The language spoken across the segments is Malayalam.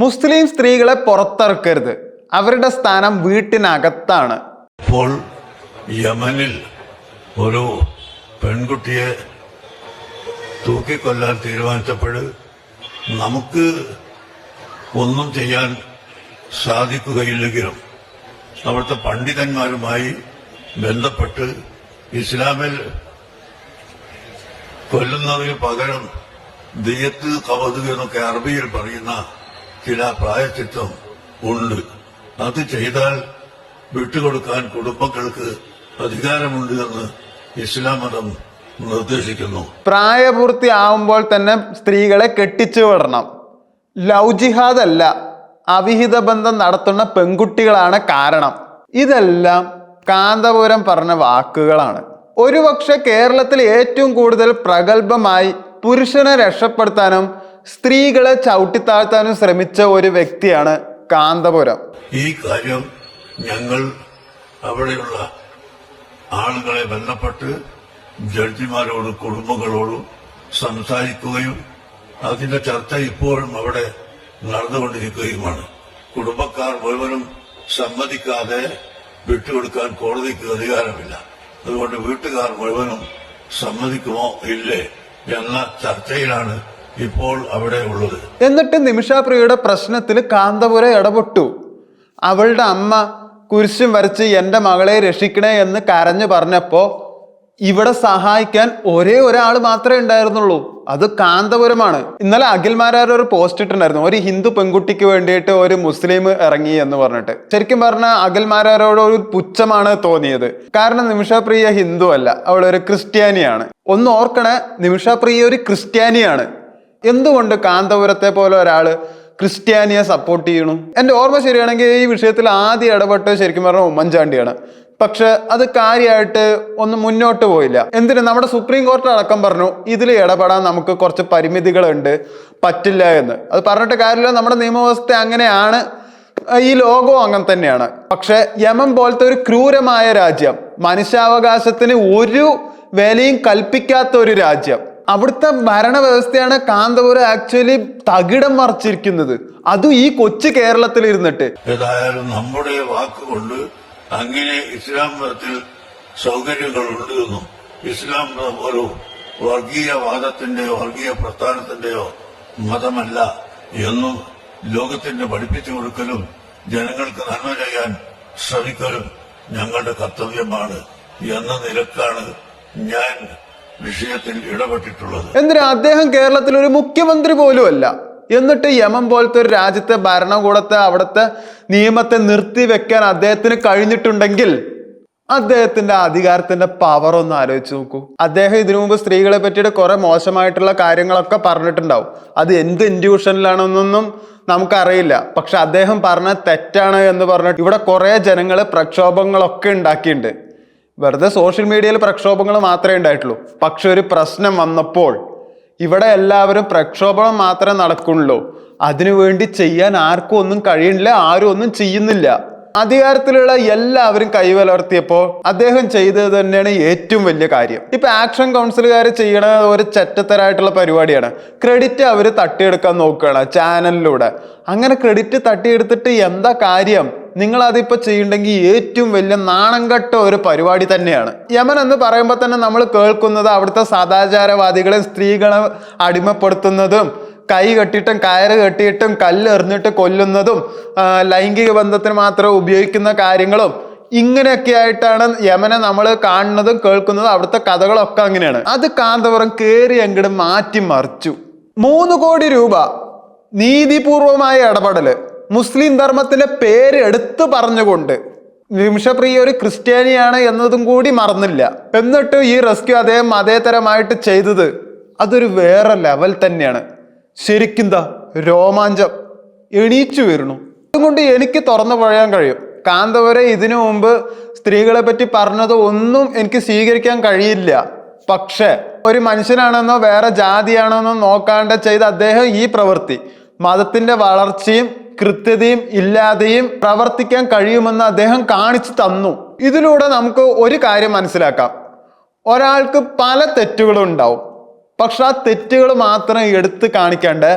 മുസ്ലിം സ്ത്രീകളെ പുറത്തിറക്കരുത്, അവരുടെ സ്ഥാനം വീട്ടിനകത്താണ്. ഇപ്പോൾ യമനിൽ ഒരു പെൺകുട്ടിയെ തൂക്കിക്കൊല്ലാൻ തീരുമാനിച്ചപ്പോൾ നമുക്ക് ഒന്നും ചെയ്യാൻ സാധിക്കുകയില്ലെങ്കിലും അവിടുത്തെ പണ്ഡിതന്മാരുമായി ബന്ധപ്പെട്ട് ഇസ്ലാമിൽ കൊല്ലുന്നതിന് പകരം ദിയത്ത് കവത് എന്നൊക്കെ അറബിയിൽ പറയുന്ന ചില പ്രായച്ചിത്തം ഉണ്ട്. അത് ചെയ്താൽ വിട്ടുകൊടുക്കാൻ കുടുംബങ്ങൾക്ക് അധികാരമുണ്ട് എന്ന് ഇസ്ലാം മതം നിർദ്ദേശിക്കുന്നു. പ്രായപൂർത്തിയാവുമ്പോൾ തന്നെ സ്ത്രീകളെ കെട്ടിച്ചു വിടണം. ലവ് ജിഹാദ് അല്ല, അവിഹിത ബന്ധം നടത്തുന്ന പെൺകുട്ടികളാണ് കാരണം. ഇതെല്ലാം കാന്തപുരം പറഞ്ഞ വാക്കുകളാണ്. ഒരുപക്ഷെ കേരളത്തിൽ ഏറ്റവും കൂടുതൽ പ്രഗത്ഭമായി പുരുഷനെ രക്ഷപ്പെടുത്താനും സ്ത്രീകളെ ചവിട്ടിത്താഴ്ത്താനും ശ്രമിച്ച ഒരു വ്യക്തിയാണ് കാന്തപുരം. ഈ കാര്യം ഞങ്ങൾ അവിടെയുള്ള ആളുകളെ ബന്ധപ്പെട്ട് ജഡ്ജിമാരോടും കുടുംബങ്ങളോടും സംസാരിക്കുകയും അതിന്റെ ചർച്ച ഇപ്പോഴും അവിടെ നടന്നുകൊണ്ടിരിക്കുകയുമാണ്. കുടുംബക്കാർ മുഴുവനും സമ്മതിക്കാതെ വിട്ടുകൊടുക്കാൻ കോടതിക്ക് അധികാരമില്ല. അതുകൊണ്ട് വീട്ടുകാർ മുഴുവനും സമ്മതിക്കുമോ ഇല്ലേ എന്ന ചർച്ചയിലാണ് ഇപ്പോൾ അവിടെ ഉള്ളത്. എന്നിട്ട് നിമിഷാപ്രിയയുടെ പ്രശ്നത്തിൽ കാന്തപുരം ഇടപെട്ടു. അവളുടെ അമ്മ കുരിശും വരച്ച് എൻ്റെ മകളെ രക്ഷിക്കണേ എന്ന് കരഞ്ഞു പറഞ്ഞപ്പോ ഇവിടെ സഹായിക്കാൻ ഒരേ ഒരാൾ മാത്രമേ ഉണ്ടായിരുന്നുള്ളൂ, അത് കാന്തപുരമാണ്. ഇന്നലെ അഖിൽമാരാർ ഒരു പോസ്റ്റ് ഇട്ടുണ്ടായിരുന്നു, ഒരു ഹിന്ദു പെൺകുട്ടിക്ക് വേണ്ടിയിട്ട് ഒരു മുസ്ലിം ഇറങ്ങി എന്ന് പറഞ്ഞിട്ട്. ശരിക്കും പറഞ്ഞാൽ അഖിൽമാരാരോട് ഒരു പുച്ഛമാണ് തോന്നിയത്. കാരണം നിമിഷാപ്രിയ ഹിന്ദു അല്ല, അവളൊരു ക്രിസ്ത്യാനിയാണ്. ഒന്ന് ഓർക്കണേ, നിമിഷാപ്രിയ ഒരു ക്രിസ്ത്യാനിയാണ്. എന്തുകൊണ്ട് കാന്തപുരത്തെ പോലെ ഒരാള് ക്രിസ്ത്യാനിയെ സപ്പോർട്ട് ചെയ്യണു? എൻ്റെ ഓർമ്മ ശരിയാണെങ്കിൽ ഈ വിഷയത്തിൽ ആദ്യം ഇടപെട്ട് ശരിക്കും പറഞ്ഞാൽ ഉമ്മൻചാണ്ടിയാണ്. പക്ഷെ അത് കാര്യമായിട്ട് ഒന്നും മുന്നോട്ട് പോയില്ല. എന്തിന്, നമ്മുടെ സുപ്രീം കോടതി അടക്കം പറഞ്ഞു ഇതിൽ ഇടപെടാൻ നമുക്ക് കുറച്ച് പരിമിതികളുണ്ട്, പറ്റില്ല എന്ന്. അത് പറഞ്ഞിട്ട് കാര്യമില്ല, നമ്മുടെ നിയമവ്യവസ്ഥ അങ്ങനെയാണ്, ഈ ലോകവും അങ്ങനെ തന്നെയാണ്. പക്ഷെ യമൻ പോലത്തെ ഒരു ക്രൂരമായ രാജ്യം, മനുഷ്യാവകാശത്തിന് ഒരു വിലയും കൽപ്പിക്കാത്ത ഒരു രാജ്യം, അവിടുത്തെ ഭരണവ്യവസ്ഥയാണ് കാന്തപുരം ആക്ച്വലി തകിടം മറിച്ചിരിക്കുന്നത്, അതും ഈ കൊച്ചു കേരളത്തിൽ ഇരുന്നിട്ട്. ഏതായാലും നമ്മുടെ വാക്കുകൊണ്ട് അങ്ങനെ ഇസ്ലാം മതത്തിൽ സൗകര്യങ്ങളുണ്ട് എന്നും ഇസ്ലാം മതം ഒരു വർഗീയവാദത്തിന്റെയോ വർഗീയ പ്രസ്ഥാനത്തിന്റെയോ മതമല്ല എന്നും ലോകത്തിന് പഠിപ്പിച്ചു കൊടുക്കലും ജനങ്ങൾക്ക് നന്മ ചെയ്യാൻ ശ്രമിക്കലും ഞങ്ങളുടെ കർത്തവ്യമാണ് എന്ന നിലക്കാണ് ഞാൻ വിഷയത്തിൽ ഇടപെട്ടിട്ടുള്ളത്. എന്തിനാ, അദ്ദേഹം കേരളത്തിൽ ഒരു മുഖ്യമന്ത്രി പോലും അല്ല. എന്നിട്ട് യമൻ പോലത്തെ ഒരു രാജ്യത്തെ ഭരണകൂടത്തെ, അവിടുത്തെ നിയമത്തെ നിർത്തി വെക്കാൻ അദ്ദേഹത്തിന് കഴിഞ്ഞിട്ടുണ്ടെങ്കിൽ അദ്ദേഹത്തിന്റെ അധികാരത്തിന്റെ പവർ ഒന്ന് ആലോചിച്ച് നോക്കൂ. അദ്ദേഹം ഇതിനു മുമ്പ് സ്ത്രീകളെ പറ്റിയിട്ട് കുറെ മോശമായിട്ടുള്ള കാര്യങ്ങളൊക്കെ പറഞ്ഞിട്ടുണ്ടാവും. അത് എന്ത് ഇൻഡ്യൂഷനിലാണെന്നൊന്നും നമുക്കറിയില്ല. പക്ഷെ അദ്ദേഹം പറഞ്ഞ തെറ്റാണ് എന്ന് പറഞ്ഞിട്ട് ഇവിടെ കുറെ ജനങ്ങൾ പ്രക്ഷോഭങ്ങളൊക്കെ ഉണ്ടാക്കിയിട്ടുണ്ട്. വെറുതെ സോഷ്യൽ മീഡിയയിൽ പ്രക്ഷോഭങ്ങൾ മാത്രമേ ഉണ്ടായിട്ടുള്ളൂ. പക്ഷെ ഒരു പ്രശ്നം വന്നപ്പോൾ ഇവിടെ എല്ലാവരും പ്രക്ഷോഭം മാത്രമേ നടക്കുള്ളൂ. അതിനുവേണ്ടി ചെയ്യാൻ ആർക്കും ഒന്നും കഴിയണില്ല, ആരും ഒന്നും ചെയ്യുന്നില്ല. അധികാരത്തിലുള്ള എല്ലാവരും കൈവലർത്തിയപ്പോൾ അദ്ദേഹം ചെയ്തത് തന്നെയാണ് ഏറ്റവും വലിയ കാര്യം. ഇപ്പൊ ആക്ഷൻ കൗൺസിലുകാർ ചെയ്യണ ഒരു ചെറ്റത്തരായിട്ടുള്ള പരിപാടിയാണ്. ക്രെഡിറ്റ് അവർ തട്ടിയെടുക്കാൻ നോക്കുകയാണ് ചാനലിലൂടെ. അങ്ങനെ ക്രെഡിറ്റ് തട്ടിയെടുത്തിട്ട് എന്താ കാര്യം? നിങ്ങൾ അതിപ്പോ ചെയ്യണ്ടെങ്കിൽ ഏറ്റവും വലിയ നാണം കെട്ട ഒരു പരിപാടി തന്നെയാണ്. യമൻ എന്ന് പറയുമ്പോൾ തന്നെ നമ്മൾ കേൾക്കുന്നത് അവിടുത്തെ സദാചാരവാദികളെ സ്ത്രീകളെ അടിമപ്പെടുത്തുന്നതും കൈ കെട്ടിയിട്ടും കയറ് കെട്ടിയിട്ടും കല്ലെറിഞ്ഞിട്ട് കൊല്ലുന്നതും ലൈംഗിക ബന്ധത്തിന് മാത്രം ഉപയോഗിക്കുന്ന കാര്യങ്ങളും ഇങ്ങനെയൊക്കെ ആയിട്ടാണ് യമനെ നമ്മൾ കാണുന്നതും കേൾക്കുന്നതും. അവിടുത്തെ കഥകളൊക്കെ അങ്ങനെയാണ്. അത് കാന്തപുരം കേറി അങ്ങോട്ട് മാറ്റിമറിച്ചു. 3 കോടി രൂപ നീതിപൂർവമായ ഇടപെടല്, മുസ്ലിം ധർമ്മത്തിന്റെ പേര് എടുത്തു പറഞ്ഞുകൊണ്ട്. നിമിഷപ്രിയ ഒരു ക്രിസ്ത്യാനിയാണ് എന്നതും കൂടി മറന്നില്ല. എന്നിട്ട് ഈ റെസ്ക്യൂ അദ്ദേഹം മതേതരമായിട്ട് ചെയ്തത് അതൊരു വേറെ ലെവൽ തന്നെയാണ്. ശരിക്കെന്താ രോമാഞ്ചം എണീച്ചു വരുന്നു. അതുകൊണ്ട് എനിക്ക് തുറന്നു പറയാൻ കഴിയും, കാന്തപുരം ഇതിനു മുമ്പ് സ്ത്രീകളെ പറ്റി പറഞ്ഞത് ഒന്നും എനിക്ക് സ്വീകരിക്കാൻ കഴിയില്ല. പക്ഷെ ഒരു മനുഷ്യനാണെന്നോ വേറെ ജാതിയാണെന്നോ നോക്കാണ്ട് ചെയ്ത അദ്ദേഹം ഈ പ്രവൃത്തി മതത്തിന്റെ വളർച്ചയും കൃത്യതയും ഇല്ലാതെയും പ്രവർത്തിക്കാൻ കഴിയുമെന്ന് അദ്ദേഹം കാണിച്ചു തന്നു. ഇതിലൂടെ നമുക്ക് ഒരു കാര്യം മനസ്സിലാക്കാം, ഒരാൾക്ക് പല തെറ്റുകളും ഉണ്ടാവും. പക്ഷെ ആ തെറ്റുകൾ മാത്രം എടുത്ത് കാണിക്കാണ്ട്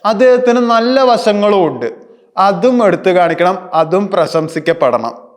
അദ്ദേഹത്തിന് നല്ല വശങ്ങളും ഉണ്ട്. അതും എടുത്തു കാണിക്കണം, അതും പ്രശംസിക്കപ്പെടണം.